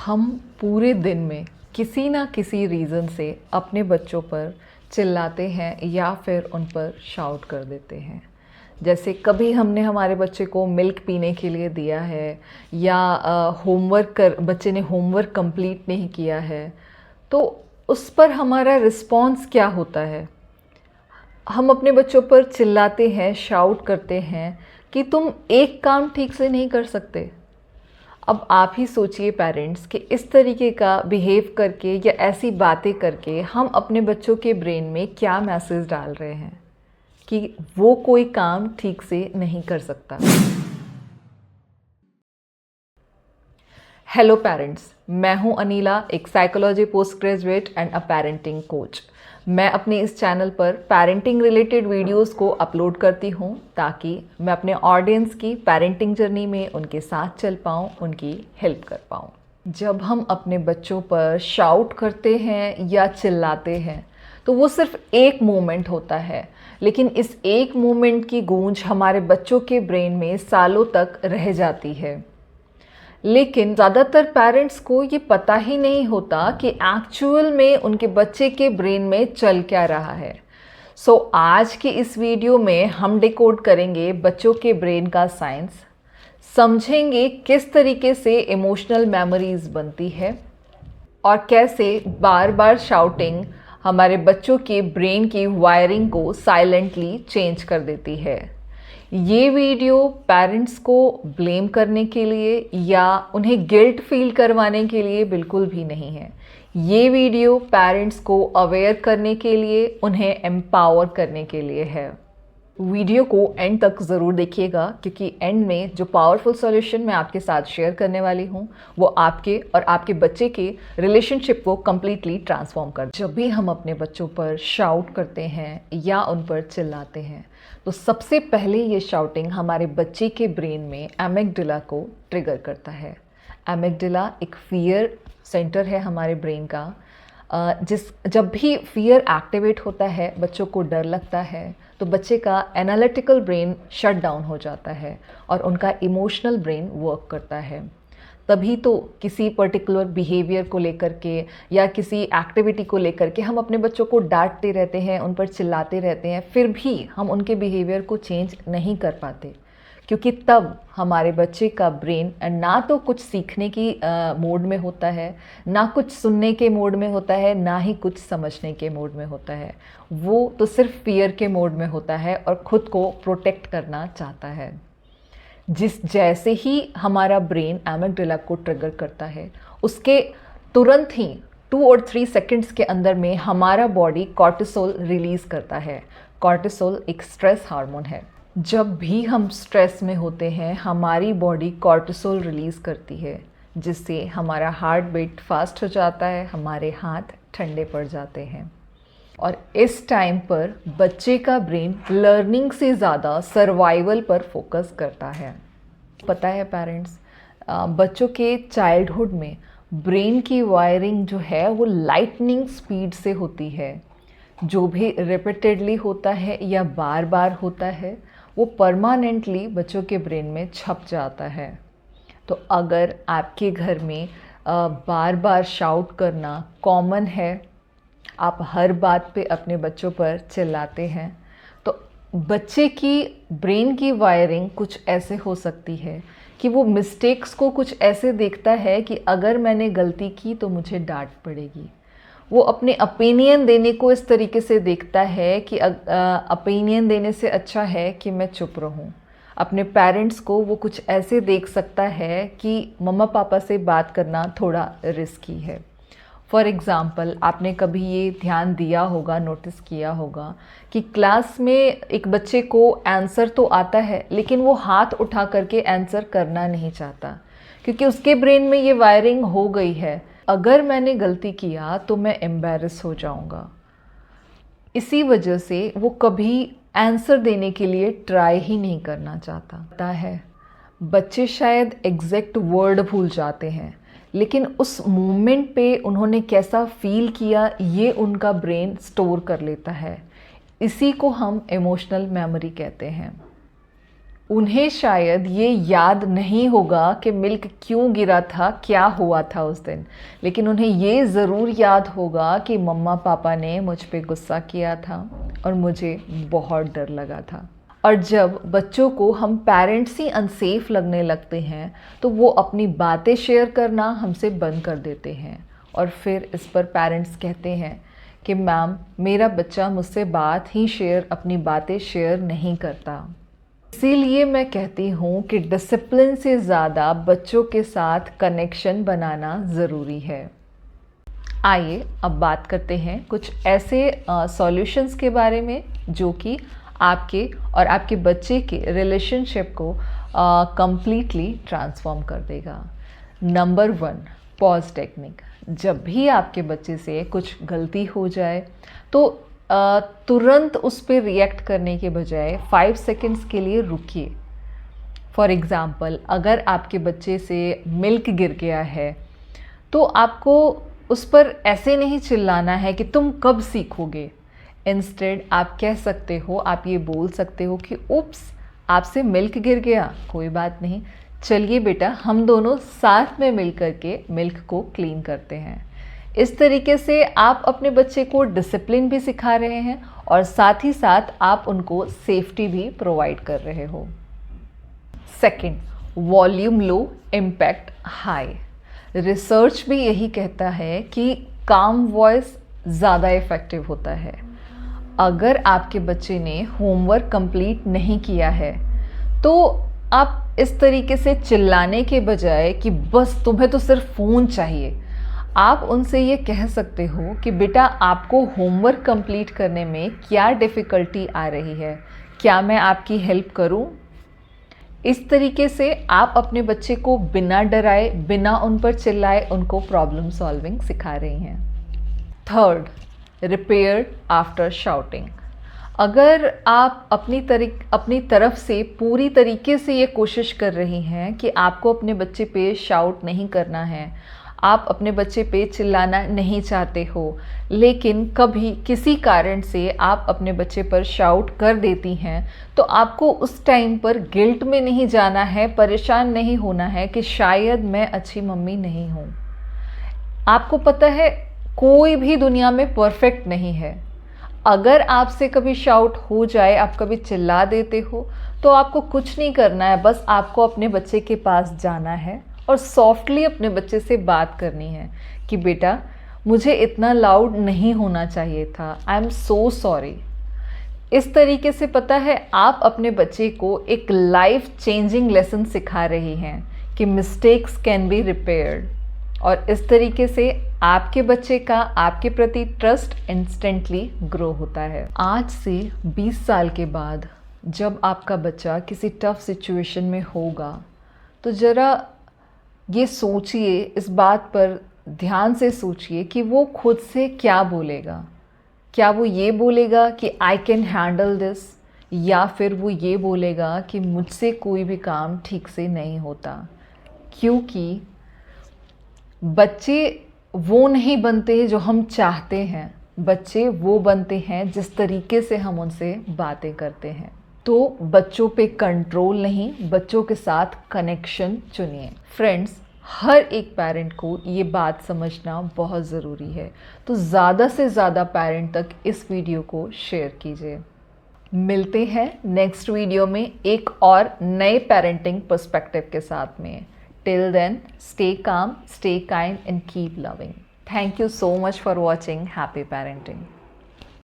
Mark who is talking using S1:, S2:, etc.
S1: हम पूरे दिन में किसी ना किसी रीज़न से अपने बच्चों पर चिल्लाते हैं या फिर उन पर शाउट कर देते हैं। जैसे कभी हमने हमारे बच्चे को मिल्क पीने के लिए दिया है या बच्चे ने होमवर्क कंप्लीट नहीं किया है, तो उस पर हमारा रिस्पॉन्स क्या होता है? हम अपने बच्चों पर चिल्लाते हैं, शाउट करते हैं कि तुम एक काम ठीक से नहीं कर सकते। अब आप ही सोचिए पेरेंट्स कि इस तरीके का बिहेव करके या ऐसी बातें करके हम अपने बच्चों के ब्रेन में क्या मैसेज डाल रहे हैं कि वो कोई काम ठीक से नहीं कर सकता। हेलो पेरेंट्स, मैं हूं अनीला, एक psychology post graduate and a parenting coach. मैं अपने इस चैनल पर पेरेंटिंग रिलेटेड वीडियोस को अपलोड करती हूं ताकि मैं अपने ऑडियंस की पेरेंटिंग जर्नी में उनके साथ चल पाऊं, उनकी हेल्प कर पाऊं। जब हम अपने बच्चों पर शाउट करते हैं या चिल्लाते हैं तो वो सिर्फ एक मोमेंट होता है, लेकिन इस एक मोमेंट की गूंज हमारे बच्चों के ब्रेन में सालों तक रह जाती है। लेकिन ज़्यादातर पेरेंट्स को ये पता ही नहीं होता कि एक्चुअल में उनके बच्चे के ब्रेन में चल क्या रहा है। आज की इस वीडियो में हम डिकोड करेंगे बच्चों के ब्रेन का साइंस, समझेंगे किस तरीके से इमोशनल मेमोरीज बनती है और कैसे बार बार शाउटिंग हमारे बच्चों के ब्रेन की वायरिंग को साइलेंटली चेंज कर देती है। ये वीडियो पेरेंट्स को ब्लेम करने के लिए या उन्हें गिल्ट फील करवाने के लिए बिल्कुल भी नहीं है। ये वीडियो पेरेंट्स को अवेयर करने के लिए, उन्हें एम्पावर करने के लिए है। वीडियो को एंड तक ज़रूर देखिएगा क्योंकि एंड में जो पावरफुल सॉल्यूशन मैं आपके साथ शेयर करने वाली हूँ वो आपके और आपके बच्चे के रिलेशनशिप को कम्प्लीटली ट्रांसफॉर्म कर। जब भी हम अपने बच्चों पर शाउट करते हैं या उन पर चिल्लाते हैं तो सबसे पहले ये शाउटिंग हमारे बच्चे के ब्रेन में एमिगडाला को ट्रिगर करता है। एमिगडाला एक फियर सेंटर है हमारे ब्रेन का। जब भी फियर एक्टिवेट होता है, बच्चों को डर लगता है, तो बच्चे का एनालिटिकल ब्रेन शट डाउन हो जाता है और उनका इमोशनल ब्रेन वर्क करता है। तभी तो किसी पर्टिकुलर बिहेवियर को लेकर के या किसी एक्टिविटी को लेकर के हम अपने बच्चों को डांटते रहते हैं, उन पर चिल्लाते रहते हैं, फिर भी हम उनके बिहेवियर को चेंज नहीं कर पाते क्योंकि तब हमारे बच्चे का ब्रेन ना तो कुछ सीखने की मोड में होता है, ना कुछ सुनने के मोड में होता है, ना ही कुछ समझने के मोड में होता है। वो तो सिर्फ फियर के मोड में होता है और ख़ुद को प्रोटेक्ट करना चाहता है। जैसे ही हमारा ब्रेन एमिगडाला को ट्रिगर करता है, उसके तुरंत ही 2 और 3 सेकंड्स के अंदर में हमारा बॉडी कॉर्टिसोल रिलीज़ करता है। कॉर्टिसोल एक स्ट्रेस हार्मोन है। जब भी हम स्ट्रेस में होते हैं हमारी बॉडी कॉर्टिसोल रिलीज़ करती है, जिससे हमारा हार्ट बीट फास्ट हो जाता है, हमारे हाथ ठंडे पड़ जाते हैं। और इस टाइम पर बच्चे का ब्रेन लर्निंग से ज़्यादा सर्वाइवल पर फोकस करता है। पता है पेरेंट्स, बच्चों के चाइल्डहुड में ब्रेन की वायरिंग जो है वो लाइटनिंग स्पीड से होती है। जो भी रिपीटेडली होता है या बार बार होता है वो परमानेंटली बच्चों के ब्रेन में छप जाता है। तो अगर आपके घर में बार बार शाउट करना कॉमन है, आप हर बात पे अपने बच्चों पर चिल्लाते हैं, तो बच्चे की ब्रेन की वायरिंग कुछ ऐसे हो सकती है कि वो मिस्टेक्स को कुछ ऐसे देखता है कि अगर मैंने गलती की तो मुझे डांट पड़ेगी। वो अपने ओपिनियन देने को इस तरीके से देखता है कि ओपिनियन देने से अच्छा है कि मैं चुप रहूं। अपने पेरेंट्स को वो कुछ ऐसे देख सकता है कि मम्मा पापा से बात करना थोड़ा रिस्की है। फॉर एग्ज़ाम्पल, आपने कभी ये ध्यान दिया होगा, नोटिस किया होगा कि क्लास में एक बच्चे को आंसर तो आता है लेकिन वो हाथ उठा करके आंसर करना नहीं चाहता क्योंकि उसके ब्रेन में ये वायरिंग हो गई है, अगर मैंने गलती किया तो मैं एम्बैरस हो जाऊंगा। इसी वजह से वो कभी आंसर देने के लिए ट्राई ही नहीं करना चाहता। पता है, बच्चे शायद एग्जैक्ट वर्ड भूल जाते हैं लेकिन उस मोमेंट पे उन्होंने कैसा फील किया ये उनका ब्रेन स्टोर कर लेता है। इसी को हम इमोशनल मेमोरी कहते हैं। उन्हें शायद ये याद नहीं होगा कि मिल्क क्यों गिरा था, क्या हुआ था उस दिन, लेकिन उन्हें ये ज़रूर याद होगा कि मम्मा पापा ने मुझ पे गुस्सा किया था और मुझे बहुत डर लगा था। और जब बच्चों को हम पेरेंट्स ही अनसेफ लगने लगते हैं तो वो अपनी बातें शेयर करना हमसे बंद कर देते हैं, और फिर इस पर पेरेंट्स कहते हैं कि मैम मेरा बच्चा मुझसे अपनी बातें शेयर नहीं करता। इसीलिए मैं कहती हूँ कि डिसिप्लिन से ज़्यादा बच्चों के साथ कनेक्शन बनाना ज़रूरी है। आइए अब बात करते हैं कुछ ऐसे सॉल्यूशंस के बारे में जो कि आपके और आपके बच्चे के रिलेशनशिप को कम्प्लीटली ट्रांसफॉर्म कर देगा। Number 1, pause technique. जब भी आपके बच्चे से कुछ गलती हो जाए तो तुरंत उस पर रिएक्ट करने के बजाय 5 सेकंड्स के लिए रुकिए। फॉर एग्ज़ाम्पल, अगर आपके बच्चे से मिल्क गिर गया है तो आपको उस पर ऐसे नहीं चिल्लाना है कि तुम कब सीखोगे। इंस्टेड आप कह सकते हो, आप ये बोल सकते हो कि उप्स, आपसे मिल्क गिर गया, कोई बात नहीं, चलिए बेटा हम दोनों साथ में मिल कर के मिल्क को क्लीन करते हैं। इस तरीके से आप अपने बच्चे को डिसिप्लिन भी सिखा रहे हैं और साथ ही साथ आप उनको सेफ्टी भी प्रोवाइड कर रहे हो। Second, volume low, impact high. Research भी यही कहता है कि काम वॉइस ज़्यादा इफ़ेक्टिव होता है। अगर आपके बच्चे ने होमवर्क कंप्लीट नहीं किया है तो आप इस तरीके से चिल्लाने के बजाय कि बस तुम्हें तो सिर्फ फ़ोन चाहिए, आप उनसे ये कह सकते हो कि बेटा आपको होमवर्क कंप्लीट करने में क्या डिफ़िकल्टी आ रही है, क्या मैं आपकी हेल्प करूं? इस तरीके से आप अपने बच्चे को बिना डराए, बिना उन पर चिल्लाए उनको प्रॉब्लम सॉल्विंग सिखा रही हैं। Third, repair after shouting. अगर आप अपनी तरफ से पूरी तरीके से ये कोशिश कर रही हैं कि आपको अपने बच्चे पे शाउट नहीं करना है, आप अपने बच्चे पे चिल्लाना नहीं चाहते हो, लेकिन कभी किसी कारण से आप अपने बच्चे पर शाउट कर देती हैं, तो आपको उस टाइम पर गिल्ट में नहीं जाना है, परेशान नहीं होना है कि शायद मैं अच्छी मम्मी नहीं हूँ। आपको पता है कोई भी दुनिया में परफेक्ट नहीं है। अगर आपसे कभी शाउट हो जाए, आप कभी चिल्ला देते हो, तो आपको कुछ नहीं करना है, बस आपको अपने बच्चे के पास जाना है और सॉफ्टली अपने बच्चे से बात करनी है कि बेटा मुझे इतना लाउड नहीं होना चाहिए था, आई एम सो सॉरी। इस तरीके से पता है आप अपने बच्चे को एक लाइफ चेंजिंग लेसन सिखा रही हैं कि मिस्टेक्स कैन बी रिपेयर्ड, और इस तरीके से आपके बच्चे का आपके प्रति ट्रस्ट इंस्टेंटली ग्रो होता है। आज से 20 साल के बाद जब आपका बच्चा किसी टफ सिचुएशन में होगा तो ज़रा ये सोचिए, इस बात पर ध्यान से सोचिए कि वो खुद से क्या बोलेगा। क्या वो ये बोलेगा कि आई कैन हैंडल दिस, या फिर वो ये बोलेगा कि मुझसे कोई भी काम ठीक से नहीं होता। क्योंकि बच्चे वो नहीं बनते जो हम चाहते हैं, बच्चे वो बनते हैं जिस तरीके से हम उनसे बातें करते हैं। तो बच्चों पे कंट्रोल नहीं, बच्चों के साथ कनेक्शन चुनिए। फ्रेंड्स, हर एक पेरेंट को ये बात समझना बहुत ज़रूरी है, तो ज़्यादा से ज़्यादा पेरेंट तक इस वीडियो को शेयर कीजिए। मिलते हैं नेक्स्ट वीडियो में एक और नए पेरेंटिंग पर्सपेक्टिव के साथ में। Till then, stay calm, stay kind and keep loving. Thank you so much for watching Happy Parenting.